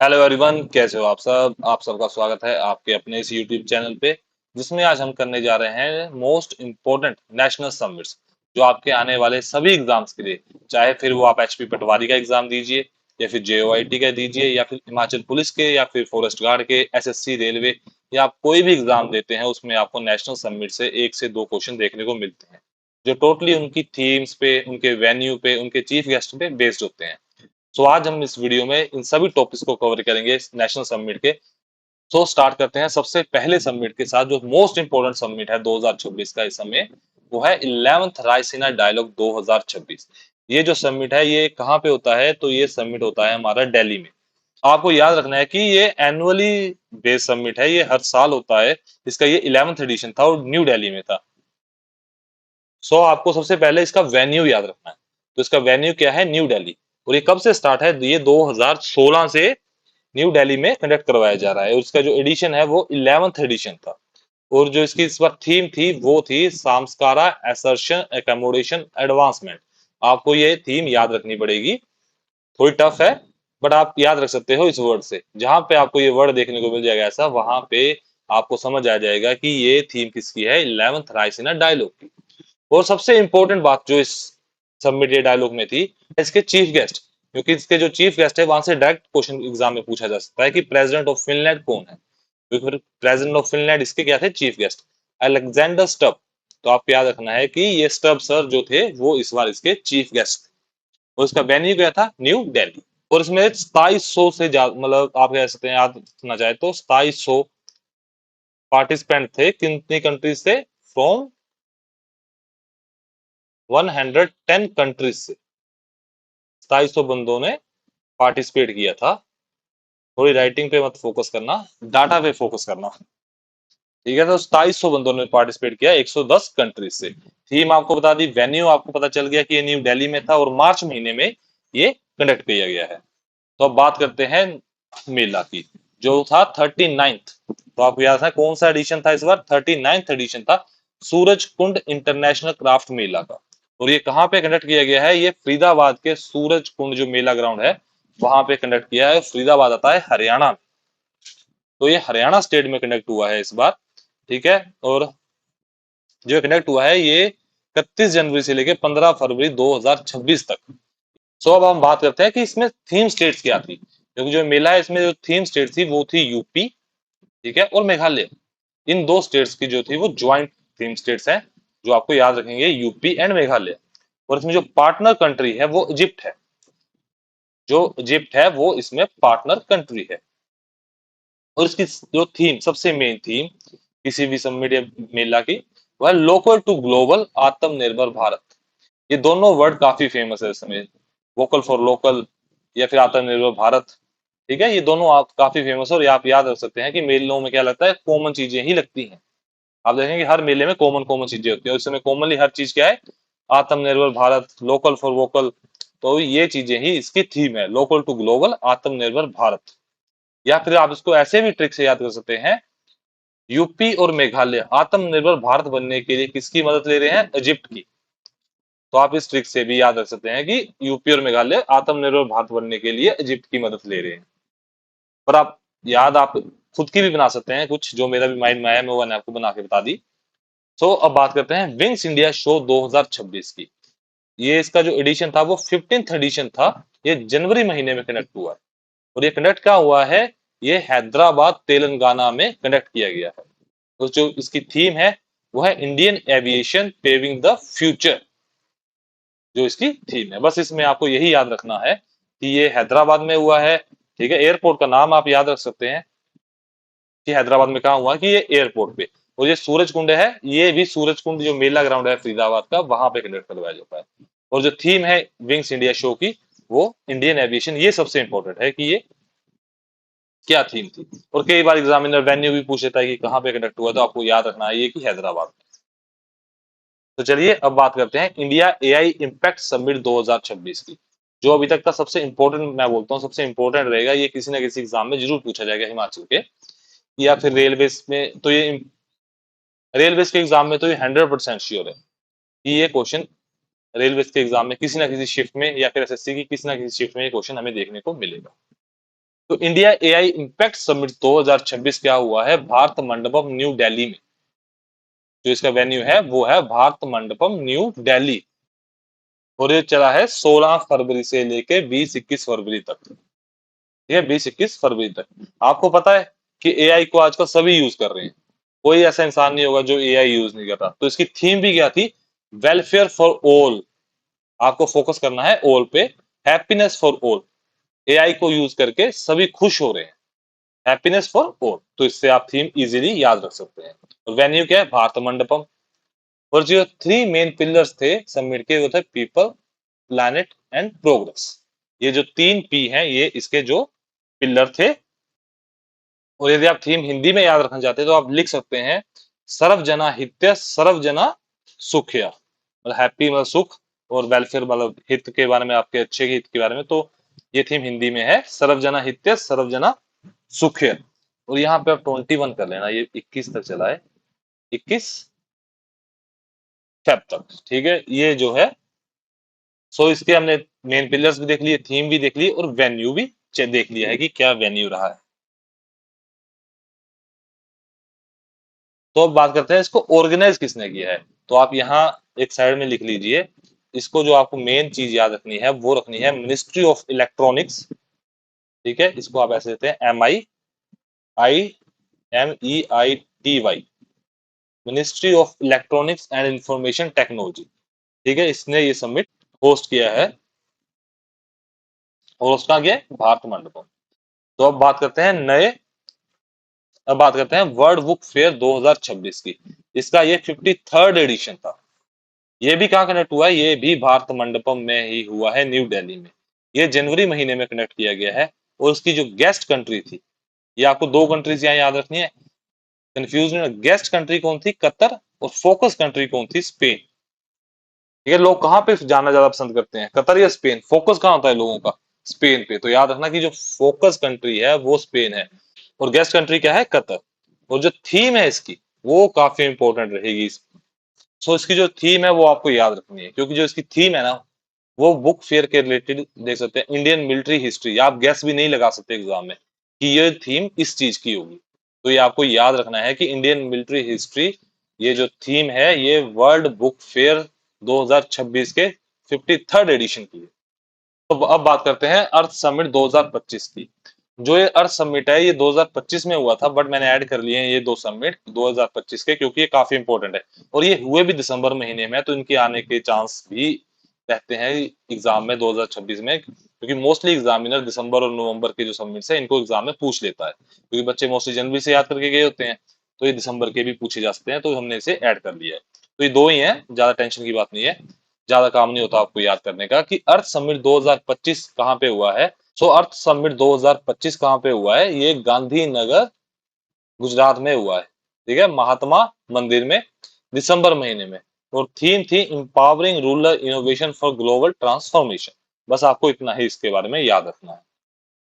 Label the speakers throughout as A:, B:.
A: Hello everyone, कैसे हो आप सबका स्वागत है आपके अपने इस यूट्यूब चैनल पे, जिसमें आज हम करने जा रहे हैं मोस्ट इम्पोर्टेंट नेशनल समिट्स जो आपके आने वाले सभी एग्जाम्स के लिए, चाहे फिर वो आप एचपी पटवारी का एग्जाम दीजिए या फिर जेओआईटी का दीजिए या फिर हिमाचल पुलिस के या फिर फॉरेस्ट गार्ड के, एसएससी, रेलवे या आप कोई भी एग्जाम देते हैं उसमें आपको नेशनल समिट से 1 से 2 क्वेश्चन देखने को मिलते हैं जो टोटली उनकी थीम्स पे, उनके वेन्यू पे, उनके चीफ गेस्ट पे बेस्ड होते हैं। तो आज हम इस वीडियो में इन सभी टॉपिक्स को कवर करेंगे इस नेशनल समिट के। तो स्टार्ट करते हैं सबसे पहले समिट के साथ, जो मोस्ट इंपोर्टेंट समिट है 2026 का इस समय, वो है 11th रायसीना डायलॉग 2026। ये जो समिट है ये कहाँ पे होता है? तो ये समिट होता है हमारा दिल्ली में। आपको याद रखना है कि ये एनुअली बेस्ड समिट है, ये हर साल होता है। इसका ये 11th एडिशन था और न्यू दिल्ली में था। सो आपको सबसे पहले इसका वेन्यू याद रखना है। तो इसका वेन्यू क्या है? न्यू दिल्ली। और ये कब से स्टार्ट है? ये 2016 से न्यू दिल्ली में कंडक्ट करवाया जा रहा है और इसका जो एडिशन है वो 11th एडिशन था। और जो इसकी इस बार थीम थी वो थी सांस्कारा असर्शन एकोमोडेशन एडवांसमेंट। आपको ये थीम याद रखनी पड़ेगी, थोड़ी टफ है बट आप याद रख सकते हो इस वर्ड से। जहां पे आपको ये वर्ड देखने को मिल जाएगा ऐसा, वहां पे आपको समझ आ जाएगा कि ये थीम किसकी है, 11th रायसीना डायलॉग की। और सबसे इंपॉर्टेंट बात जो इस सबमिट ये डायलॉग में थी, इसके चीफ गेस्ट, क्योंकि इसके जो चीफ गेस्ट है वहां से डायरेक्ट क्वेश्चन एग्जाम में पूछा जा सकता है कि प्रेसिडेंट ऑफ फिनलैंड कौन है। क्योंकि प्रेसिडेंट ऑफ फिनलैंड इसके क्या थे? Chief guest, Alexander Stubb. तो आपको याद रखना है कि ये स्टब सर जो थे वो इस बार इसके चीफ गेस्ट थे। और इसका वेन्यू क्या था? न्यू दिल्ली। और इसमें 2700 से ज्यादा, मतलब आप कह सकते हैं, याद रखना चाहे तो 2700 पार्टिसिपेंट थे। कितनी कंट्रीज से? फ्रॉम 110 कंट्रीज से 2700 बंदों ने पार्टिसिपेट किया था। थोड़ी राइटिंग पे मत फोकस करना, डाटा पे फोकस करना। ठीक है, तो 2700 बंदों ने पार्टिसिपेट किया 110 कंट्रीज से। थीम आपको बता दी, वेन्यू आपको पता चल गया कि ये न्यू दिल्ली में था और मार्च महीने में ये कंडक्ट किया गया है। तो अब बात करते हैं मेला की, जो था 39th। तो आपको याद था कौन सा एडिशन था? इस बार 39th एडिशन था सूरज कुंड इंटरनेशनल क्राफ्ट मेला का। और ये कहाँ पे कंडक्ट किया गया है? ये फरीदाबाद के सूरज कुंड जो मेला ग्राउंड है वहां पे कंडक्ट किया है। फरीदाबाद आता है हरियाणा में। तो ये हरियाणा स्टेट में कंडक्ट हुआ है इस बार। ठीक है, और जो कंडक्ट हुआ है ये 31 जनवरी से लेकर 15 फरवरी 2026 तक। सो अब हम बात करते हैं कि इसमें थीम स्टेट्स क्या थी। क्योंकि जो मेला है इसमें जो थीम स्टेट थी वो थी यूपी, ठीक है, और मेघालय। इन दो स्टेट्स की जो थी वो ज्वाइंट थीम स्टेट्स हैं, जो आपको याद रखेंगे, यूपी एंड मेघालय। और इसमें जो पार्टनर कंट्री है वो इजिप्ट है। जो इजिप्ट है वो इसमें पार्टनर कंट्री है। और इसकी जो थीम, सबसे मेन थीम किसी भी समिट या मेला की, वह लोकल टू ग्लोबल, आत्मनिर्भर भारत। ये दोनों वर्ड काफी फेमस है इस समय, वोकल फॉर लोकल या फिर आत्मनिर्भर भारत। ठीक है, ये दोनों आप काफी फेमस है और ये आप याद रख सकते हैं कि मेलों में क्या लगता है, कॉमन चीजें ही लगती हैं। आप देखेंगे हर मेले में कॉमन कॉमन चीजें होती है, उस समय कॉमनली हर चीज क्या है? आत्मनिर्भर भारत, लोकल फॉर वोकल। तो ये चीजें ही इसकी थीम है, लोकल टू ग्लोबल, आत्मनिर्भर भारत। या फिर आप इसको ऐसे भी ट्रिक से याद कर सकते हैं, यूपी और मेघालय आत्मनिर्भर भारत बनने के लिए किसकी मदद ले रहे हैं? इजिप्ट की। तो आप इस ट्रिक से भी याद रख सकते हैं कि यूपी और मेघालय आत्मनिर्भर भारत बनने के लिए इजिप्ट की मदद ले रहे हैं। पर आप याद, आप खुद की भी बना सकते हैं कुछ, जो मेरा भी माइंड में आया मैं वो मैंने आपको बना के बता दी। सो अब बात करते हैं विंग्स इंडिया शो 2026 की। ये इसका जो एडिशन था वो 15th एडिशन था। ये जनवरी महीने में कंडक्ट हुआ है। और ये कंडक्ट क्या हुआ है? ये हैदराबाद तेलंगाना में कंडक्ट किया गया है। तो जो इसकी थीम है वो है Indian aviation paving the future. जो इसकी थीम है, बस इसमें आपको यही याद रखना है कि ये हैदराबाद में हुआ है। ठीक है, एयरपोर्ट का नाम आप याद रख सकते हैं कि हैदराबाद में कहा हुआ कि ये एयरपोर्ट पे। और ये सूरज कुंड है, ये भी सूरज कुंड जो मेला ग्राउंड है फरीदाबाद का, वहां पे कंडक्ट करवाया जाता है। और जो थीम है विंग्स इंडिया शो की, वो इंडियन एविएशन। ये सबसे इंपॉर्टेंट है कि ये क्या थीम थी। और कई बार एग्जामिनर वेन्यू भी पूछ लेता है कि कहाँ पे कंडक्ट हुआ, तो आपको याद रखना है ये कि हैदराबाद। तो चलिए अब बात करते हैं इंडिया एआई इम्पैक्ट समिट 2026 की, जो अभी तक का सबसे इंपॉर्टेंट, मैं बोलता हूँ सबसे इंपॉर्टेंट रहेगा। ये किसी ना किसी एग्जाम में जरूर पूछा जाएगा हिमाचल के, या फिर रेलवे में। तो ये रेलवे के एग्जाम में तो ये 100% श्योर है कि ये क्वेश्चन रेलवे के एग्जाम में किसी ना किसी शिफ्ट में या फिर एसएससी की किसी ना किसी शिफ्ट में ये क्वेश्चन हमें देखने को मिलेगा। तो इंडिया एआई इम्पैक्ट समिट 2026 क्या हुआ है भारत मंडपम न्यू दिल्ली में। जो इसका वेन्यू है वो है भारत मंडपम न्यू दिल्ली, और ये चला है 16 फरवरी से लेके 20-21 फरवरी तक। ठीक है, 20-21 फरवरी तक। आपको पता है कि एआई को आजकल सभी यूज कर रहे हैं, कोई ऐसा इंसान नहीं होगा जो एआई यूज नहीं कर रहा। तो इसकी थीम भी क्या थी, वेलफेयर फॉर ऑल। आपको फोकस करना है ऑल पे, हैप्पीनेस फॉर ऑल। एआई को यूज करके सभी खुश हो रहे हैं, हैप्पीनेस फॉर ऑल। तो इससे आप थीम इजीली याद रख सकते हैं। और वेन्यू क्या है, भारत मंडपम। और जो थ्री मेन पिलर्स थे समिट के वो थे पीपल, प्लैनेट एंड प्रोग्रेस। ये जो 3 P हैं ये इसके जो पिलर थे। और यदि आप थीम हिंदी में याद रखना चाहते हैं तो आप लिख सकते हैं सर्वजना हित्य सर्वजना सुखया, मतलब हैप्पी मतलब सुख, और वेलफेयर मतलब हित के बारे में, आपके अच्छे हित के बारे में। तो ये थीम हिंदी में है सर्वजना हित्य सर्वजना सुखया। और यहाँ पे आप 21 कर लेना, ये 21 तक चला है, 21 फेब तक। ठीक है, ये जो है, सो इसके हमने मेन पिलर्स भी देख लिए, थीम भी देख ली, और वेन्यू भी देख लिया है कि क्या वेन्यू रहा है। तो अब बात करते हैं इसको ऑर्गेनाइज किसने किया है। तो आप यहाँ एक साइड में लिख लीजिए, इसको जो आपको मेन चीज याद रखनी है वो रखनी है मिनिस्ट्री ऑफ इलेक्ट्रॉनिक्स। ठीक है, इसको आप ऐसे देते हैं MIIMEITY, ministry of electronics and information technology. ठीक है, इसने ये समिट होस्ट किया है, और उसका क्या है, भारत मंडपम। तो अब बात करते हैं वर्ल्ड बुक फेयर 2026 की। इसका ये 53rd एडिशन था। ये भी कहाँ कनेक्ट हुआ है, ये भी भारत मंडपम में ही हुआ है, न्यू दिल्ली में। ये जनवरी महीने में कनेक्ट किया गया है। और उसकी जो गेस्ट कंट्री थी, ये आपको 2 कंट्रीज यहाँ याद रखनी है, कंफ्यूज नहीं। गेस्ट कंट्री कौन थी, कतर, और फोकस कंट्री कौन थी, स्पेन। ठीक है, लोग कहाँ पे जाना ज्यादा पसंद करते हैं, कतर या स्पेन। फोकस कहाँ होता है लोगों का, स्पेन पे। तो याद रखना कि जो फोकस कंट्री है वो स्पेन है, और गेस्ट कंट्री क्या है, कतर। और जो थीम है इसकी वो काफी इंपॉर्टेंट रहेगी। सो इसकी जो थीम है वो आपको याद रखनी है, क्योंकि जो इसकी थीम है ना, वो बुक फेयर के रिलेटेड देख सकते हैं, इंडियन मिलिट्री हिस्ट्री। आप गैस भी नहीं लगा सकते एग्जाम में कि ये थीम इस चीज की होगी। तो ये आपको याद रखना है कि इंडियन मिलिट्री हिस्ट्री, ये जो थीम है ये वर्ल्ड बुक फेयर 2026 के 53rd एडिशन की है। तो अब बात करते हैं अर्थ समिट 2025 की। जो ये अर्थ समिट है ये 2025 में हुआ था, बट मैंने ऐड कर लिए हैं ये 2 समिट 2025 के, क्योंकि ये काफी इंपॉर्टेंट है। और ये हुए भी दिसंबर महीने में, तो इनके आने के चांस भी रहते हैं एग्जाम में 2026 में, क्योंकि मोस्टली एग्जामिनर दिसंबर और नवंबर के जो समिट्स है इनको एग्जाम में पूछ लेता है, क्योंकि बच्चे मोस्टली जनवरी से याद करके गए होते हैं। तो ये दिसंबर के भी पूछे जा सकते हैं, तो हमने इसे ऐड कर लिया है। तो ये 2 ही हैं, ज्यादा टेंशन की बात नहीं है, ज्यादा काम नहीं होता आपको याद करने का। कि अर्थ समिट 2025 कहाँ पे हुआ है। सो अर्थ समिट 2025 कहाँ पे हुआ है, ये गांधीनगर गुजरात में हुआ है। ठीक है, महात्मा मंदिर में, दिसंबर महीने में। और थीम थी empowering rural innovation for global transformation. बस आपको इतना ही इसके बारे में याद रखना है।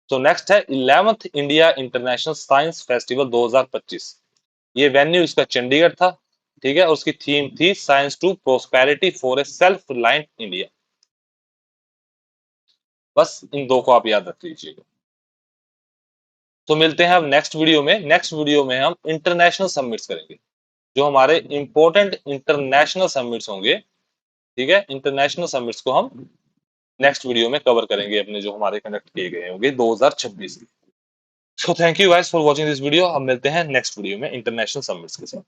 A: तो नेक्स्ट है 11th India international science festival 2025। ये वेन्यू इसका चंडीगढ़ था। ठीक है, उसकी थीम थी science to prosperity for a self reliant India. बस इन 2 को आप याद रख लीजिएगा। तो मिलते हैं अब नेक्स्ट वीडियो में। नेक्स्ट वीडियो में हम इंटरनेशनल समिट्स करेंगे, जो हमारे इंपॉर्टेंट इंटरनेशनल समिट्स होंगे। ठीक है, इंटरनेशनल समिट्स को हम नेक्स्ट वीडियो में कवर करेंगे, अपने जो हमारे कंडक्ट किए गए होंगे 2026 में। So thank you guys for watching this video. हम मिलते हैं नेक्स्ट वीडियो में इंटरनेशनल समिट्स के साथ।